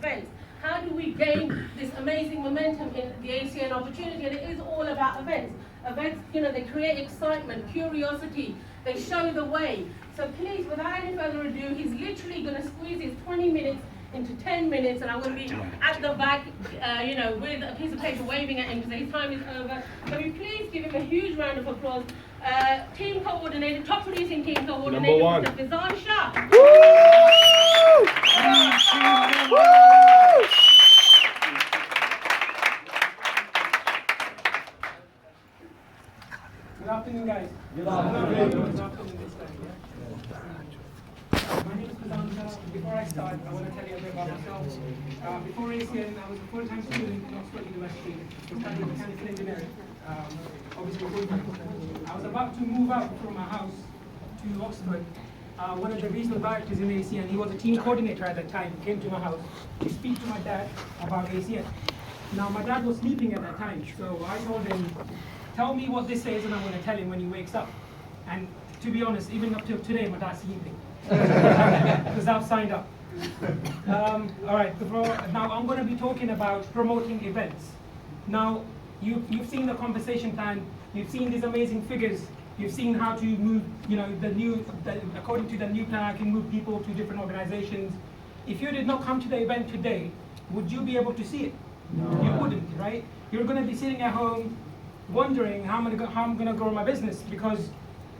events. How do we gain this amazing momentum in the ACN opportunity? And it is all about events. Events, they create excitement, curiosity, they show the way. So please, without any further ado, he's literally going to squeeze his 20 minutes into 10 minutes, and I'm going to be at the back, with a piece of paper waving at him because his time is over. Can we please give him a huge round of applause? Team coordinator, top producing team coordinator, Mr. Fizan Shah. Good afternoon, guys. Good afternoon. Good afternoon, this time, My name is Fizan Shah. Before I start, I want to tell you a bit about myself. Before ACN, I was a full-time student in Oxford University studying mechanical engineering. Obviously full-time. I was about to move out from my house to Oxford. One of the regional directors in ACN, he was a team coordinator at that time, came to my house to speak to my dad about ACN. Now, my dad was sleeping at that time, so I told him, tell me what this is and I'm going to tell him when he wakes up. And to be honest, even up till today, my dad's sleeping. Because I've signed up. All right, now I'm going to be talking about promoting events. Now, you've seen the compensation plan, you've seen these amazing figures, you've seen how to move, according to the new plan, I can move people to different organizations. If you did not come to the event today, would you be able to see it? No. You wouldn't, right? You're going to be sitting at home wondering how I'm going to grow my business, because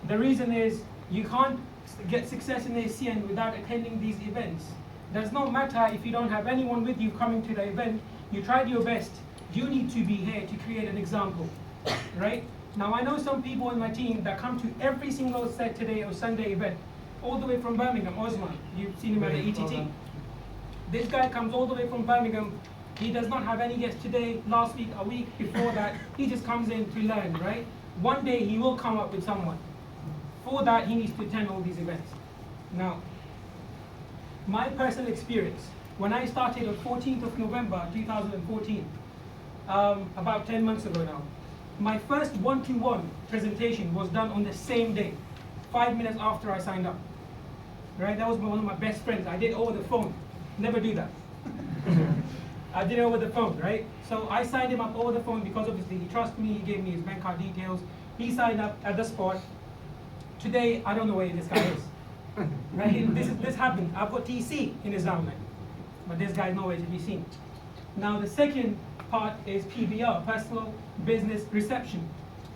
the reason is you can't get success in ACN without attending these events. Does not matter if you don't have anyone with you coming to the event, you tried your best. You need to be here to create an example, right? Now I know some people on my team that come to every single Saturday or Sunday event, all the way from Birmingham, Osman, you've seen him at the ETT. This guy comes all the way from Birmingham. He does not have any guests today, last week, a week before that. He just comes in to learn, right? One day he will come up with someone. For that, he needs to attend all these events. Now, my personal experience, when I started on 14th of November 2014, about 10 months ago now, my first one-to-one presentation was done on the same day, 5 minutes after I signed up. Right? That was one of my best friends. I did over the phone. Never do that. I did it over the phone, right? So I signed him up over the phone because obviously he trusts me, he gave me his bank card details. He signed up at the spot. Today, I don't know where this guy is. Right? This happened. I've got TC in his downline, but this guy's nowhere to be seen. Now the second part is PBR, personal business reception.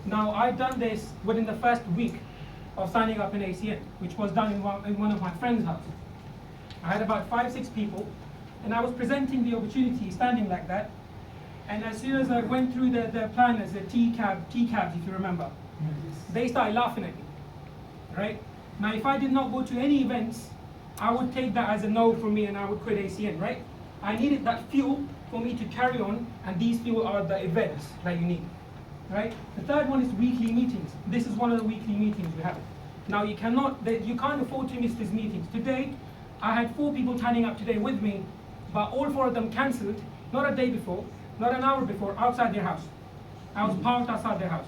Now I've done this within the first week of signing up in ACN, which was done in one of my friend's house. I had about 5-6 people, and I was presenting the opportunity, standing like that. And as soon as I went through the planners, the TCABs, if you remember, they started laughing at me. Right? Now, if I did not go to any events, I would take that as a no for me and I would quit ACN, right? I needed that fuel for me to carry on, and these fuel are the events that you need, right? The third one is weekly meetings. This is one of the weekly meetings we have. Now, you can't afford to miss these meetings. Today, I had 4 people turning up today with me, but all 4 of them cancelled, not a day before, not an hour before, outside their house. I was parked outside their house.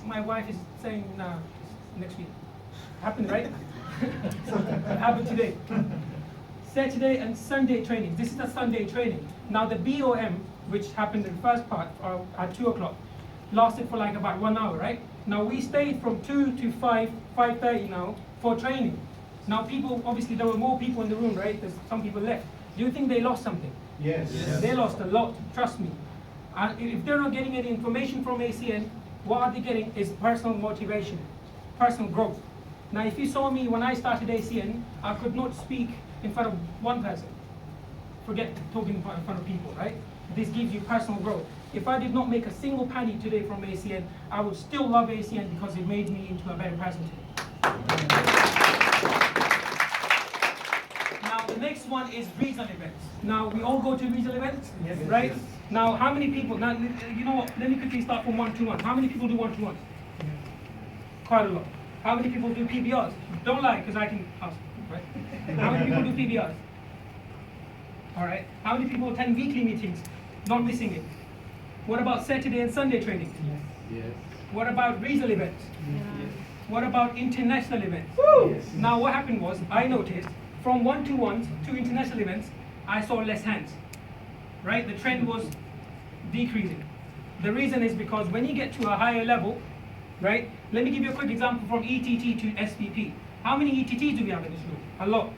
My wife is saying, nah, next week. Happened, right? It happened today. Saturday and Sunday training. This is the Sunday training. Now the BOM, which happened in the first part at 2 o'clock, lasted for like about 1 hour, right? Now we stayed from 2 to 5:30 now for training. Now people, obviously there were more people in the room, right? There's some people left. Do you think they lost something? Yes. They lost a lot, trust me. If they're not getting any information from ACN, what are they getting is personal motivation, personal growth. Now if you saw me when I started ACN, I could not speak in front of one person. Forget talking in front of people, right? This gives you personal growth. If I did not make a single penny today from ACN, I would still love ACN because it made me into a better person today. Now the next one is regional events. Now we all go to regional events, yes, right? Yes. Now how many people, now you know what, let me quickly start from one-to-one. How many people do one-to-one? Quite a lot. How many people do PBRs? Don't lie, because I can ask, right? How many people do PBRs? All right. How many people attend weekly meetings, not missing it? What about Saturday and Sunday training? Yes. Yes. What about regional events? Yes. What about international events? Yes. Now what happened was, I noticed, from one-to-ones to international events, I saw less hands, right? The trend was decreasing. The reason is because when you get to a higher level, right? Let me give you a quick example from ETT to SVP. How many ETTs do we have in this room? A lot.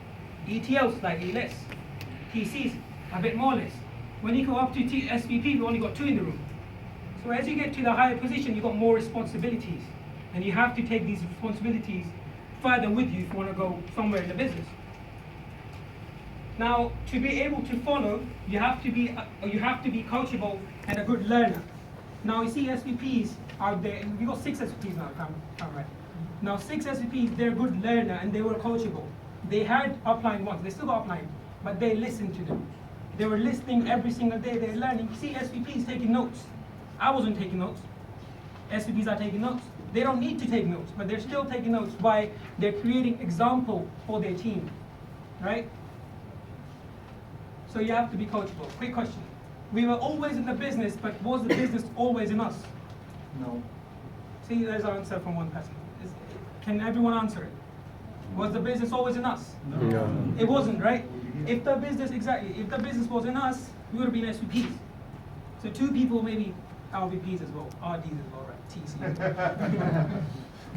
ETLs slightly less. TCs a bit more less. When you go up to SVP, we only got 2 in the room. So as you get to the higher position, you've got more responsibilities, and you have to take these responsibilities further with you if you want to go somewhere in the business. Now, to be able to follow, you have to be coachable and a good learner. Now, you see SVPs out there, and we got 6 SVPs now, if I'm right. Now, 6 SVPs, they're a good learner and they were coachable. They had upline once, they still got upline, but they listened to them. They were listening every single day, they're learning. You see SVPs taking notes. I wasn't taking notes. SVPs are taking notes. They don't need to take notes, but they're still taking notes. Why? They're creating example for their team, right? So you have to be coachable. Quick question. We were always in the business, but was the business always in us? No. See, there's an answer from one person. Can everyone answer it? Was the business always in us? No. It wasn't, right? If the business was in us, we would have been SVPs. So 2 people, maybe RVPs as well, RDs as well, right? TC as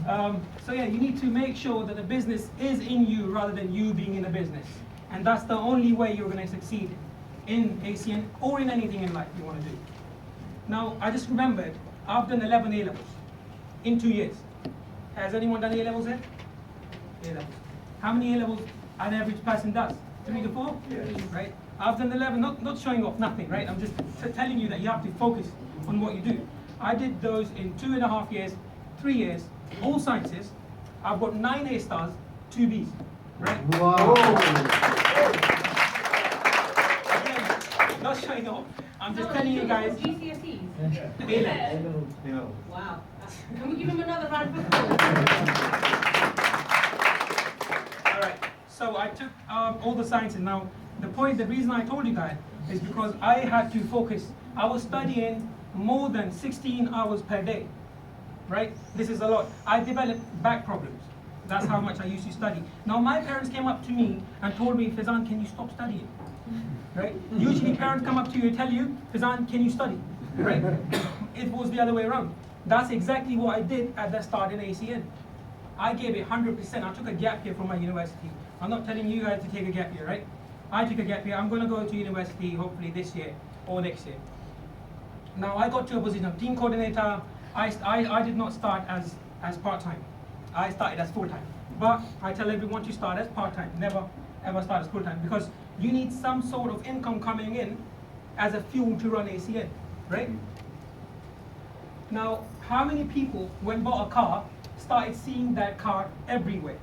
well. So yeah, you need to make sure that the business is in you rather than you being in the business. And that's the only way you're going to succeed in ACN or in anything in life you want to do. Now, I just remembered, I've done 11 A-levels in 2 years. Has anyone done A-levels here? A-levels. How many A-levels an average person does? 3 to 4? Yes. Right? I've done 11, not showing off nothing, right? I'm just telling you that you have to focus on what you do. I did those in 2.5 years, 3 years, all sciences. I've got 9 A stars, 2 Bs, right? Wow. Again, not showing off. I'm just telling you guys. GCSEs. A-levels. Wow. Can we give him another round of applause? All right. So I took all the sciences. Now, the reason I told you that is because I had to focus. I was studying more than 16 hours per day, right? This is a lot. I developed back problems. That's how much I used to study. Now, my parents came up to me and told me, Fizan, can you stop studying? Right? Usually parents come up to you and tell you, Fizan, can you study? Right? It was the other way around. That's exactly what I did at the start in ACN. I gave it 100%. I took a gap year from my university. I'm not telling you guys to take a gap year, right? I took a gap year. I'm going to go to university hopefully this year or next year. Now I got to a position of team coordinator. I did not start as part-time. I started as full-time. But I tell everyone to start as part-time. Never ever start as full-time, because you need some sort of income coming in as a fuel to run ACN, right? Now, how many people, when bought a car, started seeing that car everywhere?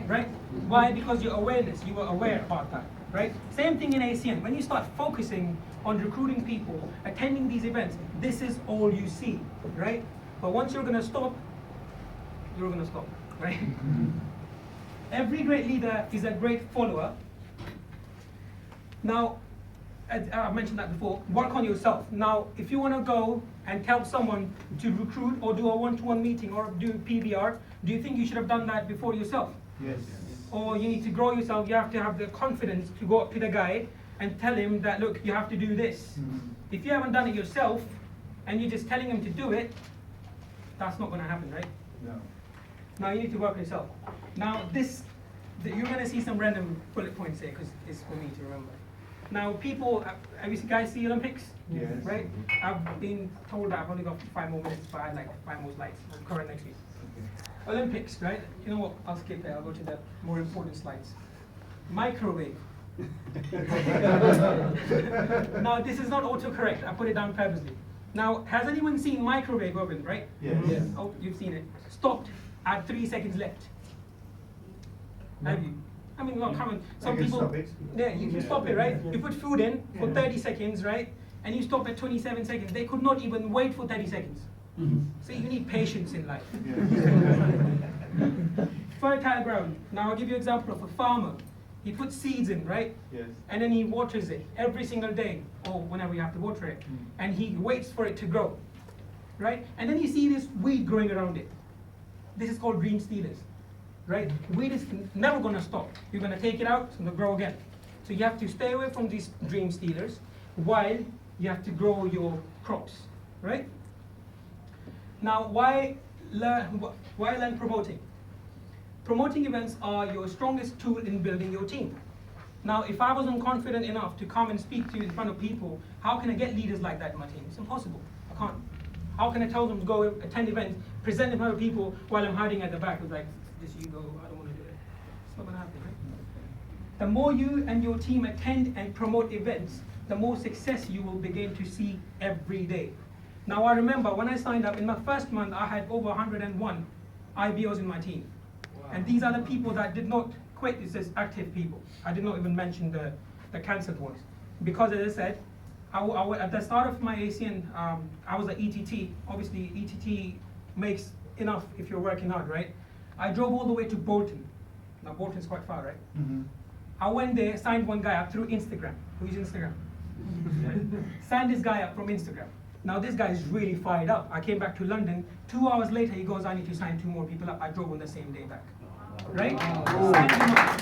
Right? Why? Because your awareness, you were aware about that, right? Same thing in ACN. When you start focusing on recruiting people, attending these events, this is all you see, right? But once you're gonna stop, you're gonna stop, right? Every great leader is a great follower. Now, I mentioned that before, work on yourself. Now, if you want to go and tell someone to recruit or do a one-to-one meeting or do PBR, do you think you should have done that before yourself? Yes. Or you need to grow yourself, you have to have the confidence to go up to the guy and tell him that, look, you have to do this. If you haven't done it yourself and you're just telling him to do it, that's not going to happen, right? No. Now you need to work on yourself. Now you're going to see some random bullet points here because it's for me to remember. Now people, have you guys see Olympics? Yes. Right? I've been told that I've only got 5 more minutes, but I had like 5 more slides. I'll cover it next week. Okay. Olympics, right? You know what? I'll skip it. I'll go to the more important slides. Microwave. Now this is not autocorrect. I put it down purposely. Now, has anyone seen microwave oven, right? Yes. Yes. Oh, you've seen it. Stopped at 3 seconds left. No. Have you? I mean, well, come on. Some people. Stop it. Yeah, you can stop it, right? You put food in for 30 seconds, right? And you stop at 27 seconds. They could not even wait for 30 seconds. So you need patience in life. Fertile ground. Now I'll give you an example of a farmer. He puts seeds in, right? Yes. And then he waters it every single day, or whenever you have to water it. And he waits for it to grow, right? And then you see this weed growing around it. This is called green stealers, right? Weed is never going to stop. You're going to take it out, it's going to grow again. So you have to stay away from these dream stealers while you have to grow your crops, right? Now, why learn promoting? Promoting events are your strongest tool in building your team. Now, if I wasn't confident enough to come and speak to you in front of people, how can I get leaders like that in my team? It's impossible. I can't. How can I tell them to go attend events, present in front of people while I'm hiding at the back? It's like, just you go, I don't want to do it. It's not going to happen, right? The more you and your team attend and promote events, the more success you will begin to see every day. Now, I remember when I signed up, in my first month, I had over 101 IBOs in my team. Wow. And these are the people that did not quit. It says active people. I did not even mention the cancelled ones. Because as I said, at the start of my ACN, I was at ETT. Obviously, ETT makes enough if you're working hard, right? I drove all the way to Bolton. Now, Bolton's quite far, right? Mm-hmm. I went there, signed one guy up through Instagram. Who uses Instagram? Signed this guy up from Instagram. Now, this guy is really fired up. I came back to London. 2 hours later, he goes, I need to sign 2 more people up. I drove on the same day back. Right? Signed him up.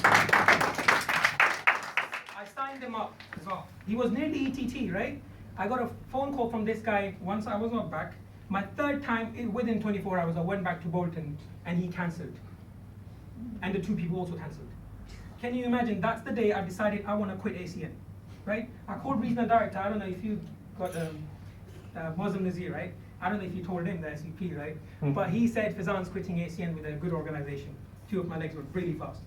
I signed him up as well. He was near the ETT, right? I got a phone call from this guy once I was not back. My third time, within 24 hours, I went back to Bolton and he cancelled. And the 2 people also cancelled. Can you imagine? That's the day I decided I want to quit ACN, right? I called regional director. I don't know if you got Muslim Nazir, right? I don't know if you told him the SVP, right? But he said Fazan's quitting ACN with a good organization. 2 of my legs were really fast.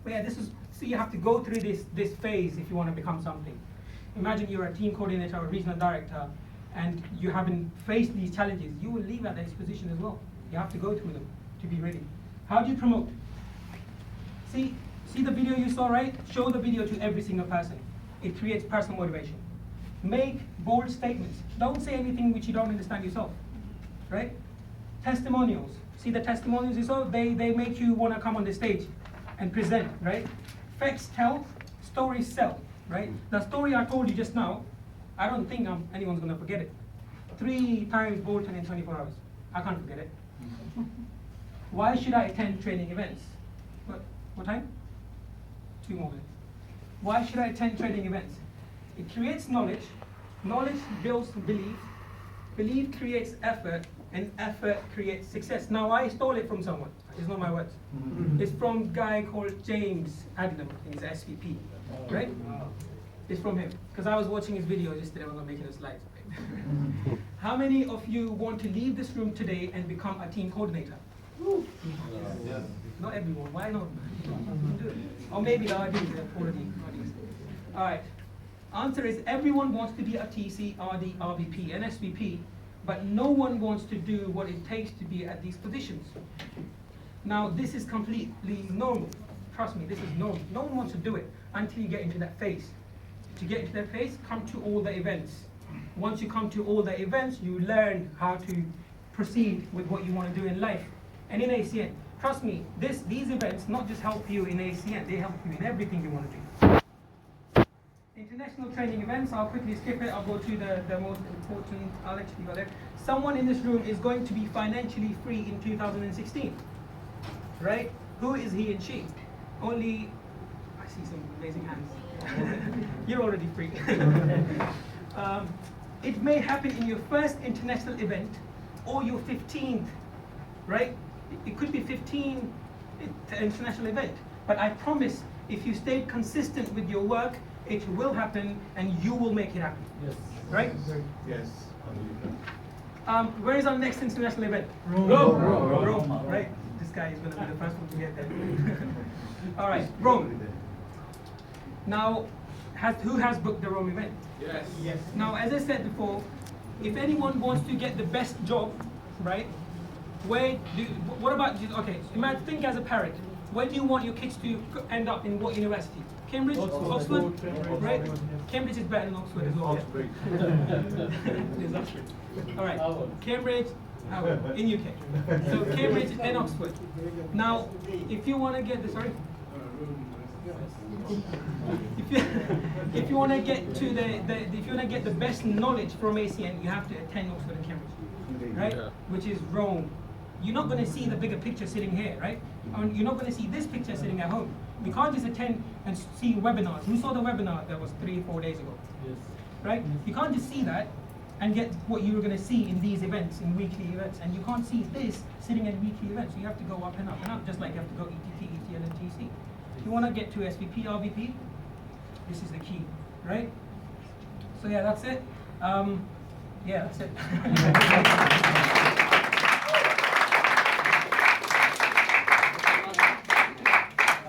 But yeah, so you have to go through this phase if you want to become something. Imagine you're a team coordinator or regional director and you haven't faced these challenges. You will leave at this position as well. You have to go through them to be ready. How do you promote? See the video you saw, right? Show the video to every single person. It creates personal motivation. Make bold statements. Don't say anything which you don't understand yourself, right? Testimonials. See the testimonials you saw? They make you want to come on the stage and present, right? Facts tell, stories sell, right? The story I told you just now, I don't think anyone's going to forget it. 3 times Bolton in 24 hours. I can't forget it. Why should I attend training events? What time? 2 more minutes. Why should I attend training events? It creates knowledge. Knowledge builds belief. Belief creates effort, and effort creates success. Now, I stole it from someone. It's not my words. It's from a guy called James Adlam. He's an SVP, right? It's from him. Because I was watching his video yesterday when I was making the slides. How many of you want to leave this room today and become a team coordinator? Yeah. Not everyone. Why not? Do it. Or maybe the RDs are already. All right. Answer is everyone wants to be a TC, RD, RVP, and SVP, but no one wants to do what it takes to be at these positions. Now, this is completely normal. Trust me, this is normal. No one wants to do it until you get into that phase. To get into that phase, come to all the events. Once you come to all the events, you learn how to proceed with what you want to do in life. And in ACN, trust me, these events not just help you in ACN, they help you in everything you want to do. International training events, I'll quickly skip it. I'll go to the most important. I'll actually go there. Someone in this room is going to be financially free in 2016, right? Who is he and she? Only, I see some amazing hands. You're already free. It may happen in your first international event or your 15th, right? It could be 15th international event, but I promise if you stay consistent with your work, it will happen and you will make it happen. Yes. Right? Yes. Where is our next international event? Rome. Right? This guy is going to be the first one to get there. All right, Rome. Now, who has booked the Rome event? Yes. Now, as I said before, if anyone wants to get the best job, right? What about, okay, think as a parent. Where do you want your kids to end up in what university? Cambridge? Oxford? Right? Cambridge is better than Oxford as well. Yeah? Oxford. All right, Cambridge, in UK. So Cambridge and Oxford. Now, if you want to get if you want to get to if you want to get the best knowledge from ACN, you have to attend Oxford and Cambridge, right? Yeah. Which is Rome. You're not going to see the bigger picture sitting here, right? You're not going to see this picture sitting at home. We can't just attend and see webinars. Who saw the webinar that was 3 or 4 days ago? Yes. Right? You can't just see that and get what you were going to see in these events, in weekly events. And you can't see this sitting in weekly events. So you have to go up and up and up, just like you have to go ETT, ETL, and TC. If you want to get to SVP, RVP, this is the key, right? So yeah, that's it. Yeah, that's it.